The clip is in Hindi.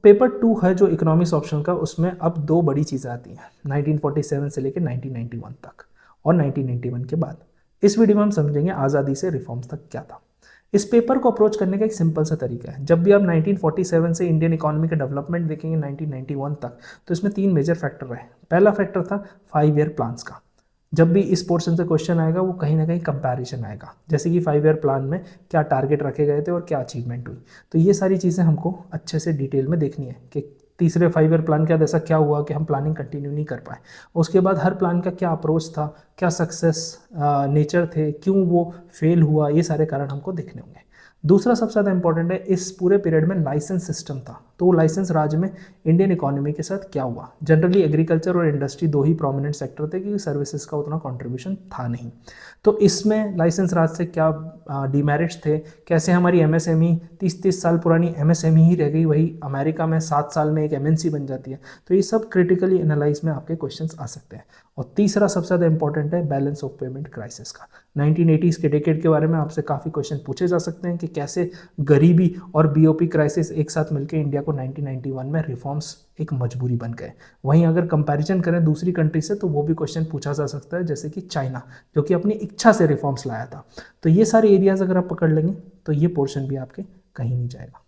पेपर 2 है जो इकोनॉमिक्स ऑप्शन का, उसमें अब दो बड़ी चीज़ें आती हैं 1947 से लेकर 1991 तक और 1991 के बाद। इस वीडियो में हम समझेंगे आज़ादी से रिफॉर्म्स तक क्या था। इस पेपर को अप्रोच करने का एक सिंपल सा तरीका है। जब भी आप 1947 से इंडियन इकोनॉमी का डेवलपमेंट देखेंगे 1991 तक, तो इसमें तीन मेजर फैक्टर रहे। पहला फैक्टर था 5 ईयर प्लान्स का। जब भी इस पोर्शन से क्वेश्चन आएगा वो कहीं ना कहीं कंपैरिजन आएगा, जैसे कि 5 ईयर प्लान में क्या टारगेट रखे गए थे और क्या अचीवमेंट हुई। तो ये सारी चीज़ें हमको अच्छे से डिटेल में देखनी है कि तीसरे 5 ईयर प्लान के बाद ऐसा क्या हुआ कि हम प्लानिंग कंटिन्यू नहीं कर पाए। उसके बाद हर प्लान का क्या अप्रोच था, क्या सक्सेस नेचर थे, क्यों वो फेल हुआ, ये सारे कारण हमको देखने होंगे। दूसरा सबसे ज़्यादा इंपॉर्टेंट है, इस पूरे पीरियड में लाइसेंस सिस्टम था, तो वो लाइसेंस राज में इंडियन इकोनॉमी के साथ क्या हुआ। जनरली एग्रीकल्चर और इंडस्ट्री दो ही प्रोमिनेंट सेक्टर थे, क्योंकि सर्विसेज का उतना कंट्रीब्यूशन था नहीं। तो इसमें लाइसेंस राज से क्या डिमेरिट्स थे, कैसे हमारी एमएसएमई 30-30 साल पुरानी एमएसएमई ही रह गई, वही अमेरिका में 7 साल में एक एमएनसी बन जाती है। तो ये सब क्रिटिकली एनालाइज में आपके क्वेश्चंस आ सकते हैं। और तीसरा सबसे ज़्यादा इंपॉर्टेंट है बैलेंस ऑफ पेमेंट क्राइसिस का। 1980s के डेकेड के बारे में आपसे काफ़ी क्वेश्चन पूछे जा सकते हैं कि कैसे गरीबी और बीओपी क्राइसिस एक साथ मिलकर इंडिया को 1991 में रिफॉर्म्स एक मजबूरी बन गए। वहीं अगर कंपैरिजन करें दूसरी कंट्री से, तो वो भी क्वेश्चन पूछा जा सकता है, जैसे कि चाइना, जो कि अपनी इच्छा से रिफॉर्म्स लाया था। तो ये सारे एरियाज अगर आप पकड़ लेंगे तो ये पोर्शन भी आपके कहीं नहीं जाएगा।